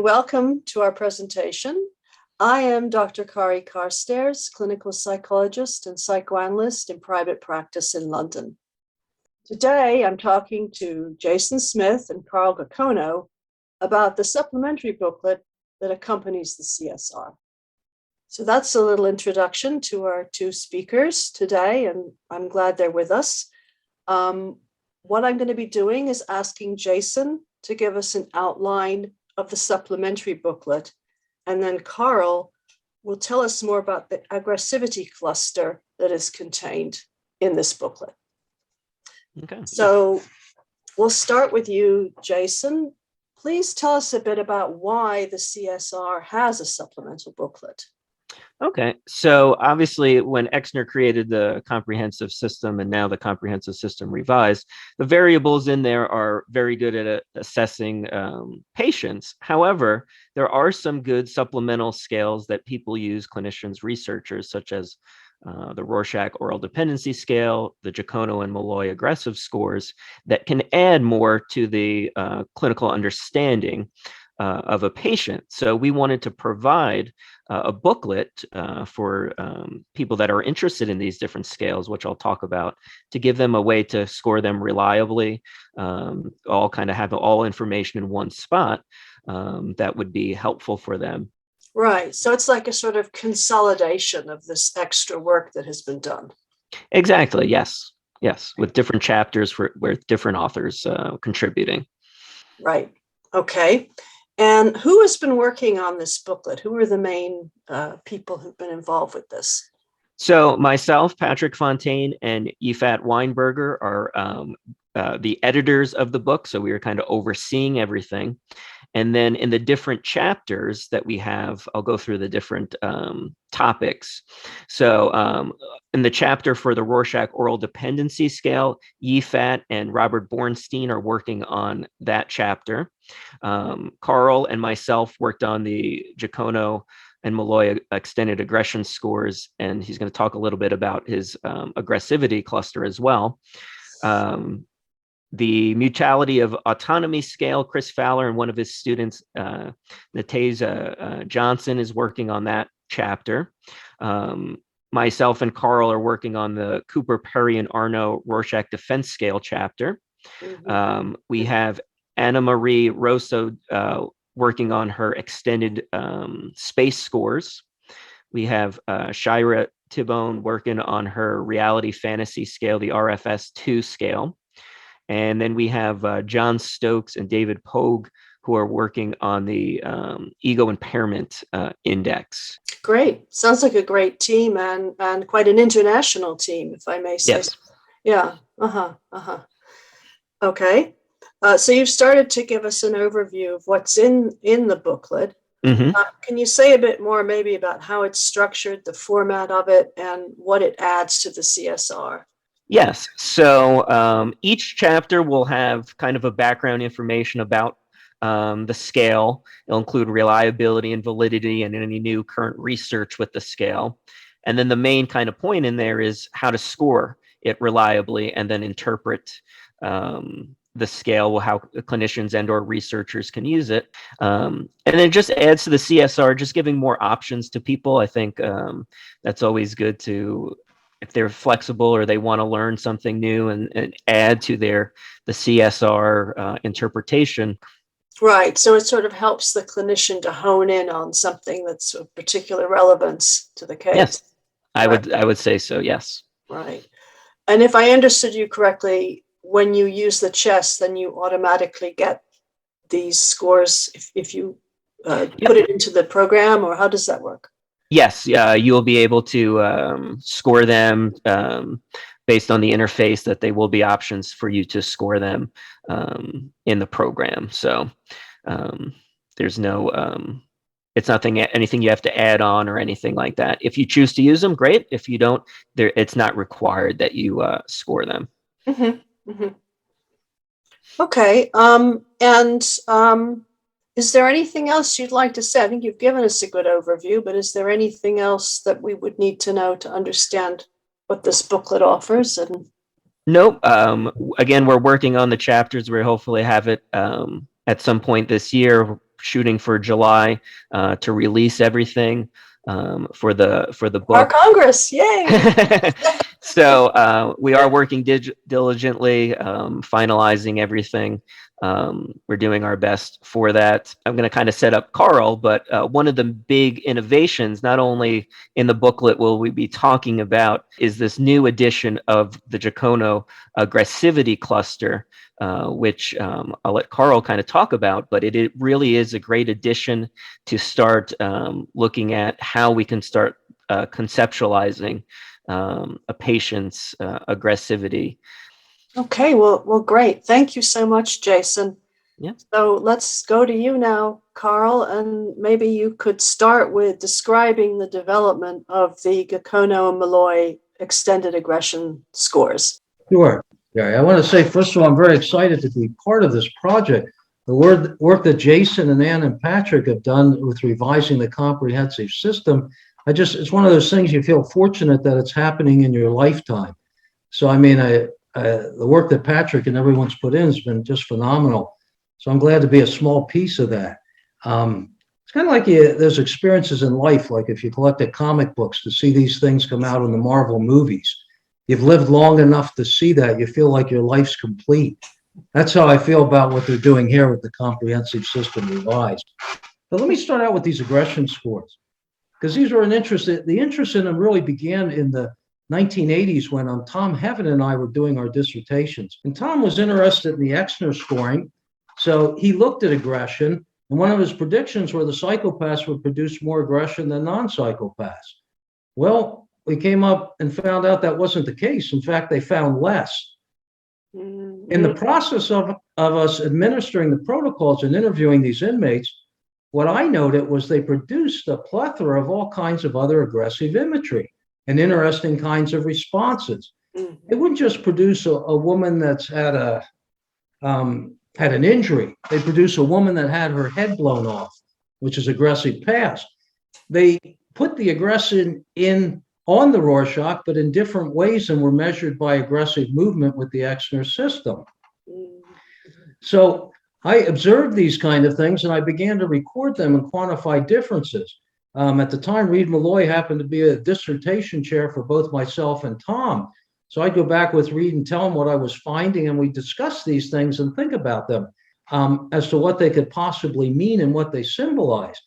welcome to our presentation. I am Dr. Kari Carstairs, clinical psychologist and psychoanalyst in private practice in London. Today, I'm talking to Jason Smith and Carl Gacono about the supplementary booklet that accompanies the CS-R. So that's a little introduction to our two speakers today, and I'm glad they're with us. What I'm going to be doing is asking Jason to give us an outline of the supplementary booklet, and then Carl will tell us more about the aggressivity cluster that is contained in this booklet. Okay. So we'll start with you, Jason. Please tell us a bit about why the CS-R has a supplemental booklet. Okay, so obviously when Exner created the comprehensive system and now the comprehensive system revised, the variables in there are very good at assessing patients. However, there are some good supplemental scales that people use, clinicians, researchers, such as the Rorschach Oral Dependency Scale, the Gacono and Malloy aggressive scores that can add more to the clinical understanding of a patient. So we wanted to provide a booklet for people that are interested in these different scales, which I'll talk about, to give them a way to score them reliably, all kind of have all information in one spot that would be helpful for them. Right. So it's like a sort of consolidation of this extra work that has been done. Exactly. Yes. Yes. With different chapters with different authors contributing. Right. Okay. And who has been working on this booklet? Who are the main people who've been involved with this? So myself, Patrick Fontaine, and Yifat Weinberger are the editors of the book. So we are kind of overseeing everything. And then in the different chapters that we have, I'll go through the different topics. So in the chapter for the Rorschach Oral Dependency Scale, Yifat and Robert Bornstein are working on that chapter. Carl and myself worked on the Gacono and Malloy extended aggression scores, and he's going to talk a little bit about his aggressivity cluster as well. The mutuality of autonomy scale, Chris Fowler and one of his students, Natasa Johnson, is working on that chapter. Myself and Carl are working on the Cooper, Perry, and Arno Rorschach Defense Scale chapter. Mm-hmm. We have Anna Marie Rosso working on her extended space scores. We have Shira Tibone working on her reality fantasy scale, the RFS2 scale. And then we have John Stokes and David Pogue, who are working on the ego impairment index. Great. Sounds like a great team and quite an international team, if I may say. Yes. So. Yeah. Okay. So you've started to give us an overview of what's in the booklet. Mm-hmm. Can you say a bit more maybe about how it's structured, the format of it, and what it adds to the CS-R? Yes. So each chapter will have kind of a background information about the scale. It'll include reliability and validity and any new current research with the scale. And then the main kind of point in there is how to score it reliably and then interpret the scale, how clinicians and or researchers can use it. And then it just adds to the CS-R, just giving more options to people. I think that's always good to, if they're flexible or they want to learn something new and add to the CS-R interpretation. Right. So it sort of helps the clinician to hone in on something that's of particular relevance to the case. Yes, Right. I would say so. Yes. Right. And if I understood you correctly, when you use the chess, then you automatically get these scores if you put it into the program, or how does that work? Yes, you will be able to score them based on the interface that they will be options for you to score them in the program. So there's no, it's anything you have to add on or anything like that. If you choose to use them, great. If you don't, it's not required that you score them. Mm-hmm. Mm-hmm. Okay. Is there anything else you'd like to say? I think you've given us a good overview, but is there anything else that we would need to know to understand what this booklet offers? And nope. Again, we're working on the chapters. We hopefully have it at some point this year. shooting for July to release everything for the book. Our Congress, yay! So we are working diligently, finalizing everything. We're doing our best for that. I'm going to kind of set up Carl, but one of the big innovations, not only in the booklet will we be talking about, is this new edition of the Gacono aggressivity cluster, which I'll let Carl kind of talk about, but it really is a great addition to start looking at how we can start conceptualizing a patient's aggressivity. Okay, well, great. Thank you so much, Jason. Yeah. So let's go to you now, Carl, and maybe you could start with describing the development of the Gacono and Malloy extended aggression scores. Sure. Yeah, I want to say, first of all, I'm very excited to be part of this project. The work that Jason and Ann and Patrick have done with revising the comprehensive system, it's one of those things you feel fortunate that it's happening in your lifetime. So, I mean, the work that Patrick and everyone's put in has been just phenomenal. So I'm glad to be a small piece of that. It's kind of like there's experiences in life, like if you collected comic books to see these things come out in the Marvel movies. You've lived long enough to see that. You feel like your life's complete. That's how I feel about what they're doing here with the comprehensive system revised. But let me start out with these aggression scores, because these were the interest in them really began in the 1980s when Tom Heaven and I were doing our dissertations. And Tom was interested in the Exner scoring. So he looked at aggression, and one of his predictions were the psychopaths would produce more aggression than non-psychopaths. Well, we came up and found out that wasn't the case. In fact, they found less. In the process of us administering the protocols and interviewing these inmates, what I noted was they produced a plethora of all kinds of other aggressive imagery and interesting kinds of responses. They wouldn't just produce a woman that's had an injury. They produce a woman that had her head blown off, which is aggressive past. They put the aggression on the Rorschach, but in different ways, and were measured by aggressive movement with the Exner system. So I observed these kind of things, and I began to record them and quantify differences. At the time, Reed Malloy happened to be a dissertation chair for both myself and Tom. So I'd go back with Reed and tell him what I was finding, and we discuss these things and think about them as to what they could possibly mean and what they symbolize.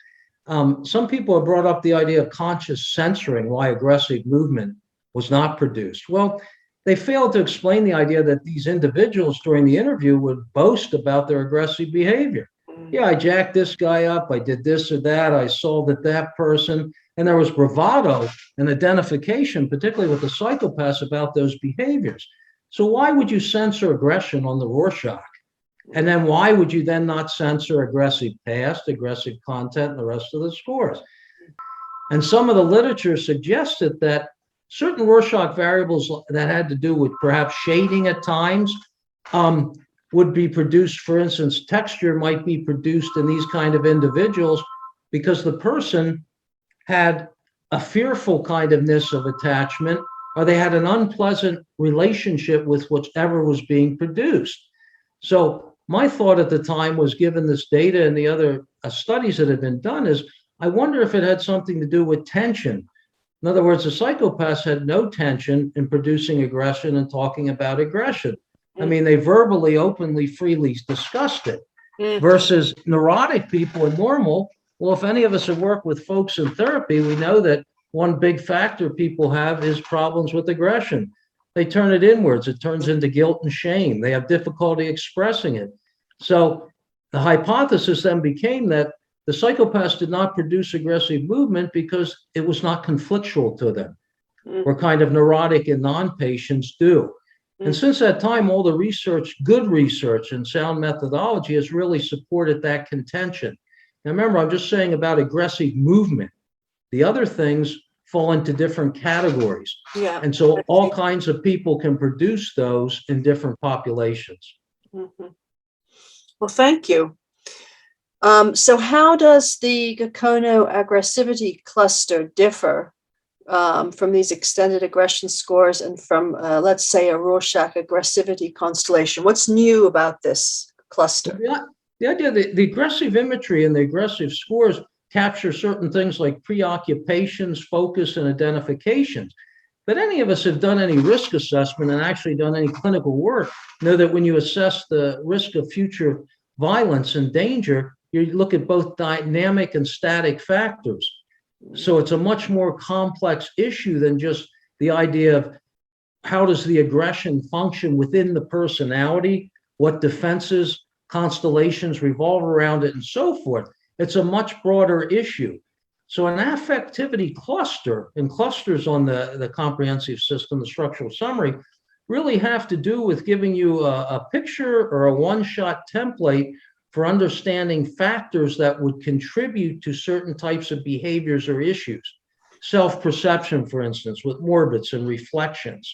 Some people have brought up the idea of conscious censoring, why aggressive movement was not produced. Well, they failed to explain the idea that these individuals during the interview would boast about their aggressive behavior. Yeah, I jacked this guy up, I did this or that, I assaulted that person. And there was bravado and identification, particularly with the psychopaths, about those behaviors. So why would you censor aggression on the Rorschach? And then why would you then not censor aggressive past, aggressive content, and the rest of the scores? And some of the literature suggested that certain Rorschach variables that had to do with perhaps shading at times would be produced. For instance, texture might be produced in these kind of individuals because the person had a fearful kind of attachment, or they had an unpleasant relationship with whatever was being produced. So my thought at the time was, given this data and the other studies that had been done, is I wonder if it had something to do with tension. In other words, the psychopaths had no tension in producing aggression and talking about aggression. I mean, they verbally, openly, freely discussed it, versus neurotic people and normal. Well, if any of us have worked with folks in therapy, we know that one big factor people have is problems with aggression. They turn it inwards. It turns into guilt and shame. They have difficulty expressing it. So the hypothesis then became that the psychopaths did not produce aggressive movement because it was not conflictual to them, where kind of neurotic and non-patients do. And since that time, all the research, good research and sound methodology has really supported that contention. Now, remember, I'm just saying about aggressive movement. The other things fall into different categories. Yeah. And so all kinds of people can produce those in different populations. Mm-hmm. Well, thank you. So how does the Gacono aggressivity cluster differ from these extended aggression scores and from, let's say, a Rorschach aggressivity constellation? What's new about this cluster? The idea that the aggressive imagery and the aggressive scores capture certain things like preoccupations, focus, and identifications. But any of us have done any risk assessment and actually done any clinical work know that when you assess the risk of future violence and danger, you look at both dynamic and static factors. So it's a much more complex issue than just the idea of how does the aggression function within the personality, what defenses, constellations revolve around it, and so forth. It's a much broader issue. So an affectivity cluster and clusters on the comprehensive system, the structural summary, really have to do with giving you a picture or a one-shot template for understanding factors that would contribute to certain types of behaviors or issues. Self-perception, for instance, with morbits and reflections.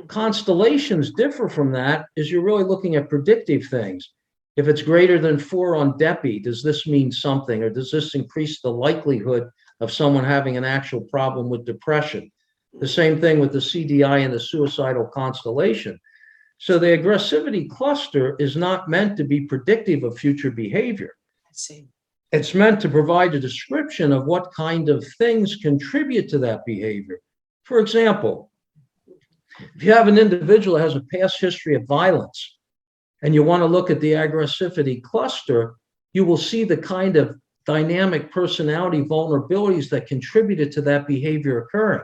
Constellations differ from that as you're really looking at predictive things. If it's greater than 4 on DEPI, does this mean something, or does this increase the likelihood of someone having an actual problem with depression? The same thing with the CDI and the suicidal constellation. So the aggressivity cluster is not meant to be predictive of future behavior. I see. It's meant to provide a description of what kind of things contribute to that behavior. For example, if you have an individual that has a past history of violence, and you want to look at the aggressivity cluster, you will see the kind of dynamic personality vulnerabilities that contributed to that behavior occurring.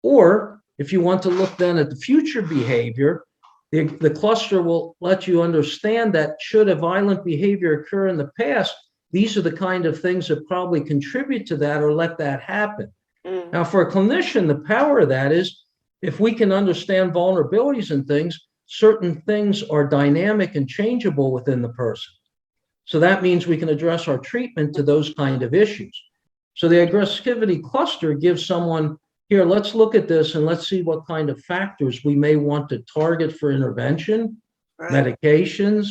Or if you want to look then at the future behavior, the cluster will let you understand that should a violent behavior occur in the past, these are the kind of things that probably contribute to that or let that happen. Now, for a clinician, the power of that is if we can understand vulnerabilities and things, certain things are dynamic and changeable within the person. So that means we can address our treatment to those kind of issues. So the aggressivity cluster gives someone, here, let's look at this and let's see what kind of factors we may want to target for intervention, medications,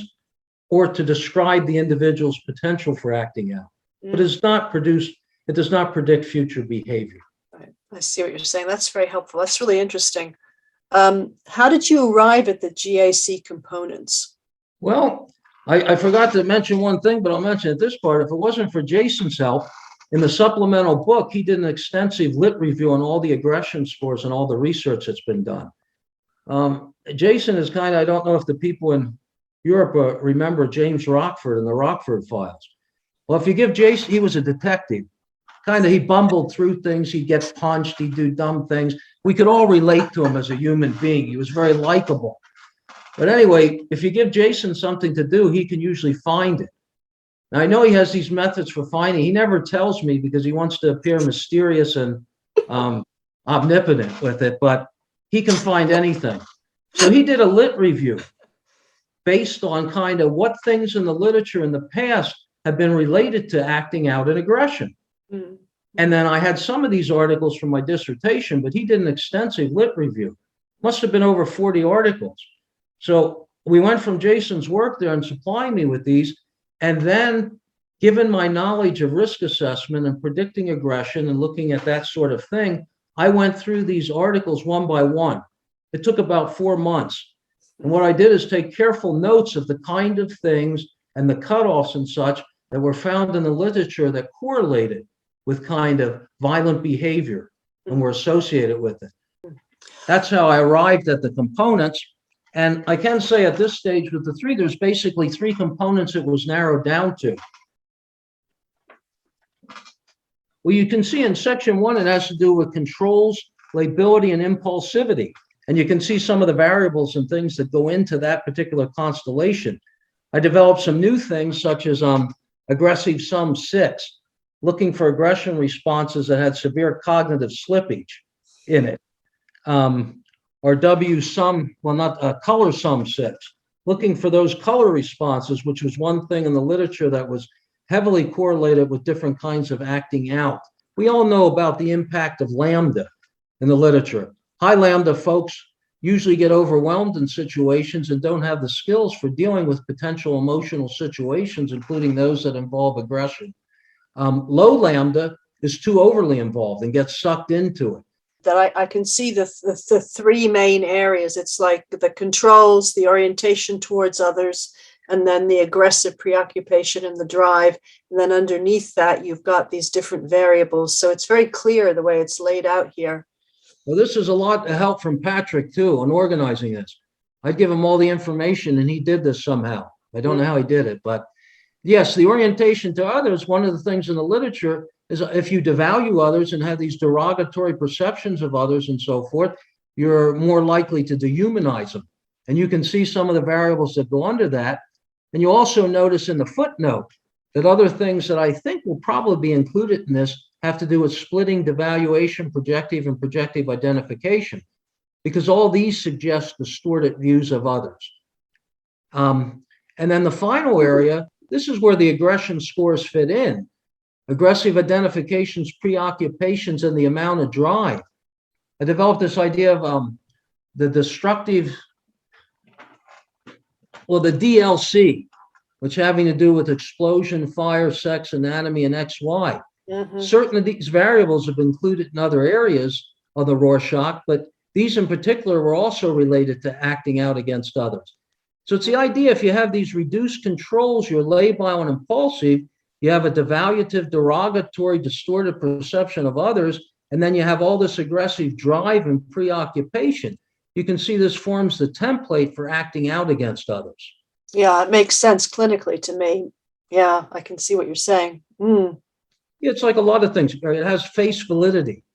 or to describe the individual's potential for acting out. But it does not predict future behavior. Right. I see what you're saying. That's very helpful. That's really interesting. How did you arrive at the GAC components? Well, I forgot to mention one thing, but I'll mention it this part. If it wasn't for Jason's help, in the supplemental book, he did an extensive lit review on all the aggression scores and all the research that's been done. Jason is I don't know if the people in Europe remember James Rockford and the Rockford files. Well, if you give Jason, he was a detective. He bumbled through things. He'd get punched. He'd do dumb things. We could all relate to him as a human being. He was very likable. But anyway, if you give Jason something to do, he can usually find it. Now, I know he has these methods for finding. He never tells me because he wants to appear mysterious and omnipotent with it, but he can find anything. So he did a lit review based on what things in the literature in the past have been related to acting out in aggression. And then I had some of these articles from my dissertation, but he did an extensive lit review. Must have been over 40 articles. So we went from Jason's work there and supplying me with these. And then, given my knowledge of risk assessment and predicting aggression and looking at that sort of thing, I went through these articles one by one. It took about 4 months. And what I did is take careful notes of the kind of things and the cutoffs and such that were found in the literature that correlated with violent behavior and were associated with it. That's how I arrived at the components. And I can say at this stage with the 3, there's basically 3 components it was narrowed down to. Well, you can see in section 1, it has to do with controls, lability, and impulsivity. And you can see some of the variables and things that go into that particular constellation. I developed some new things such as aggressive sum 6, looking for aggression responses that had severe cognitive slippage in it. Or W sum, well, not color sum 6, looking for those color responses, which was one thing in the literature that was heavily correlated with different kinds of acting out. We all know about the impact of lambda in the literature. High lambda folks usually get overwhelmed in situations and don't have the skills for dealing with potential emotional situations, including those that involve aggression. Low lambda is too overly involved and gets sucked into it. That I can see the 3 main areas. It's like the controls, the orientation towards others, and then the aggressive preoccupation and the drive. And then underneath that, you've got these different variables. So it's very clear the way it's laid out here. Well, this is a lot of help from Patrick too on organizing this. I'd give him all the information and he did this somehow. I don't know how he did it, but yes, the orientation to others, one of the things in the literature is if you devalue others and have these derogatory perceptions of others and so forth, you're more likely to dehumanize them. And you can see some of the variables that go under that. And you also notice in the footnote that other things that I think will probably be included in this have to do with splitting devaluation, projective, and projective identification, because all these suggest distorted views of others. And then the final area, this is where the aggression scores fit in. Aggressive identifications, preoccupations, and the amount of drive. I developed this idea of the destructive, well, the DLC, which having to do with explosion, fire, sex, anatomy, and XY. Certain of these variables have been included in other areas of the Rorschach, but these in particular were also related to acting out against others. So it's the idea, if you have these reduced controls, you're labile and impulsive, you have a devaluative, derogatory, distorted perception of others, and then you have all this aggressive drive and preoccupation. You can see this forms the template for acting out against others. Yeah, it makes sense clinically to me. Yeah, I can see what you're saying. Yeah, it's like a lot of things. It has face validity.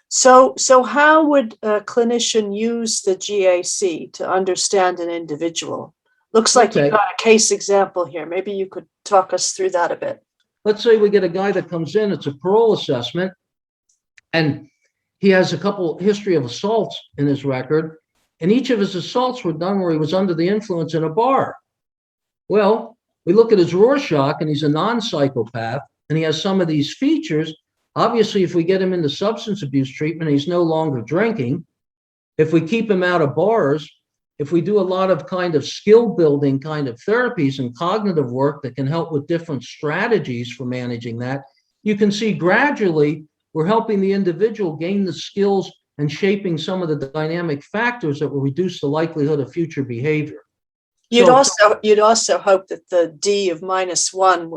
So how would a clinician use the GAC to understand an individual? Looks like you've got a case example here. Maybe you could talk us through that a bit. Let's say we get a guy that comes in, it's a parole assessment, and he has a couple history of assaults in his record, and each of his assaults were done where he was under the influence in a bar. Well, we look at his Rorschach, and he's a non-psychopath, and he has some of these features. Obviously, if we get him into substance abuse treatment, he's no longer drinking. If we keep him out of bars, if we do a lot of kind of skill building kind of therapies and cognitive work that can help with different strategies for managing that, you can see gradually we're helping the individual gain the skills and shaping some of the dynamic factors that will reduce the likelihood of future behavior. You'd also hope that the D of -1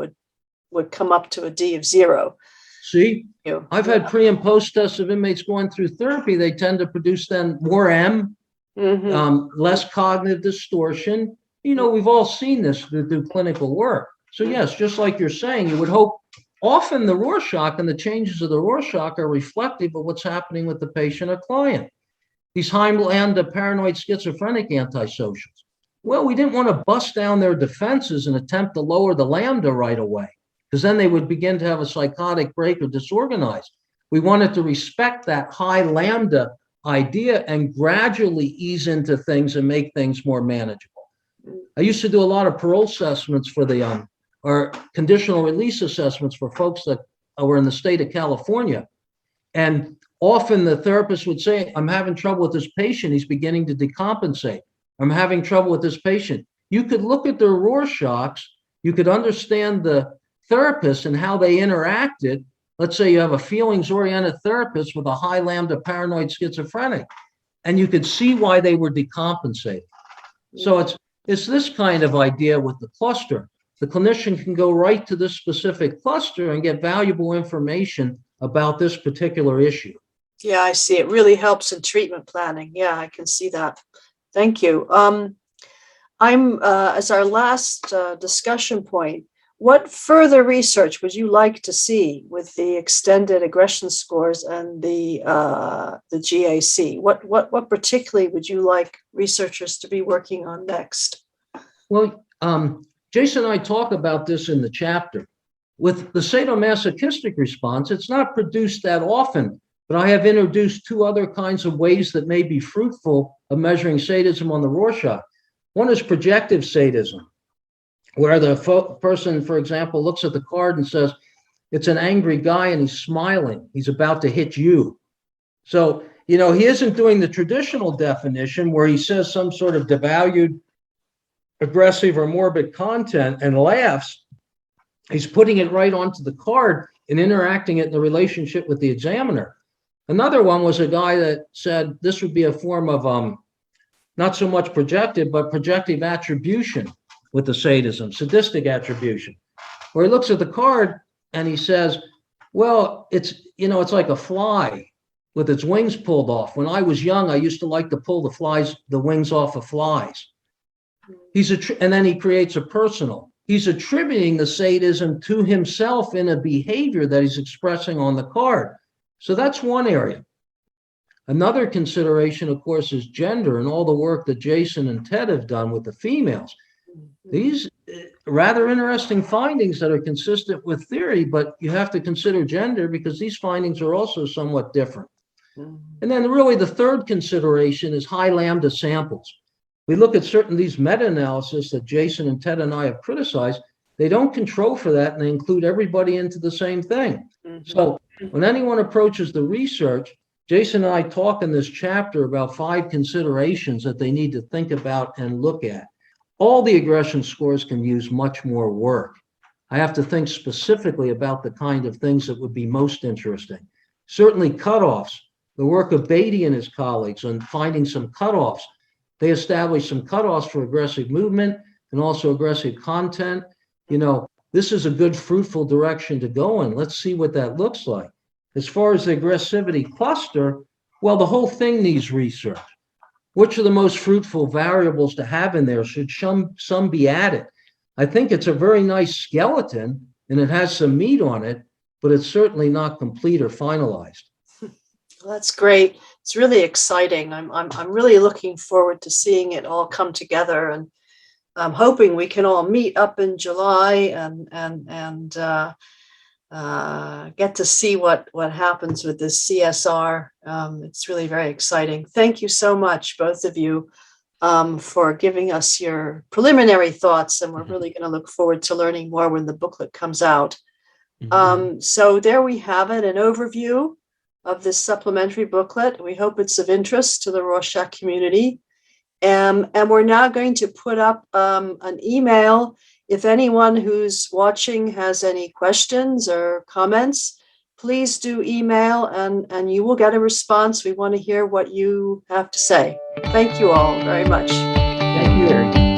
would come up to a D of 0. See, I've had pre and post tests of inmates going through therapy. They tend to produce then more M, less cognitive distortion. You know, we've all seen this through clinical work. So yes, just like you're saying, you would hope often the Rorschach and the changes of the Rorschach are reflective of what's happening with the patient or client. These Highlander paranoid schizophrenic antisocials. Well, we didn't want to bust down their defenses and attempt to lower the lambda right away, because then they would begin to have a psychotic break or disorganized. We wanted to respect that high lambda idea and gradually ease into things and make things more manageable. I used to do a lot of parole assessments for the or conditional release assessments for folks that were in the state of California. And often the therapist would say, I'm having trouble with this patient. He's beginning to decompensate. I'm having trouble with this patient. You could look at their Rorschachs. You could understand the therapist and how they interacted. Let's say you have a feelings-oriented therapist with a high lambda paranoid schizophrenic, and you could see why they were decompensating. So it's this kind of idea with the cluster. The clinician can go right to this specific cluster and get valuable information about this particular issue. Yeah, I see. It really helps in treatment planning. Yeah, I can see that. Thank you. As our last discussion point, what further research would you like to see with the extended aggression scores and the GAC? What particularly would you like researchers to be working on next? Well, Jason and I talk about this in the chapter. With the sadomasochistic response, it's not produced that often, but I have introduced 2 other kinds of ways that may be fruitful of measuring sadism on the Rorschach. One is projective sadism, where the person, for example, looks at the card and says, it's an angry guy and he's smiling. He's about to hit you. So, you know, he isn't doing the traditional definition where he says some sort of devalued, aggressive or morbid content and laughs. He's putting it right onto the card and interacting it in the relationship with the examiner. Another one was a guy that said this would be a form of not so much projective, but projective attribution. with the sadism, sadistic attribution, where he looks at the card and he says, well, it's like a fly with its wings pulled off. When I was young, I used to like to pull the wings off of flies. And then he creates a personal. He's attributing the sadism to himself in a behavior that he's expressing on the card. So that's one area. Another consideration, of course, is gender and all the work that Jason and Ted have done with the females. These rather interesting findings that are consistent with theory, but you have to consider gender because these findings are also somewhat different. And then really the third consideration is high lambda samples. We look at certain these meta-analysis that Jason and Ted and I have criticized, they don't control for that and they include everybody into the same thing. So when anyone approaches the research, Jason and I talk in this chapter about 5 considerations that they need to think about and look at. All the aggression scores can use much more work. I have to think specifically about the kind of things that would be most interesting. Certainly cutoffs, the work of Beatty and his colleagues on finding some cutoffs. They established some cutoffs for aggressive movement and also aggressive content. This is a good fruitful direction to go in. Let's see what that looks like. As far as the aggressivity cluster, well, the whole thing needs research. Which are the most fruitful variables to have in there? Should some be added? I think it's a very nice skeleton and it has some meat on it, but it's certainly not complete or finalized. Well, that's great. It's really exciting. I'm really looking forward to seeing it all come together, and I'm hoping we can all meet up in July and get to see what happens with this CS-R. It's really very exciting. Thank you so much, both of you, for giving us your preliminary thoughts, and we're really going to look forward to learning more when the booklet comes out. So there we have it, an overview of this supplementary booklet. We hope it's of interest to the Rorschach community. And we're now going to put up an email. If anyone who's watching has any questions or comments, please do email and you will get a response. We want to hear what you have to say. Thank you all very much. Thank you, Eric.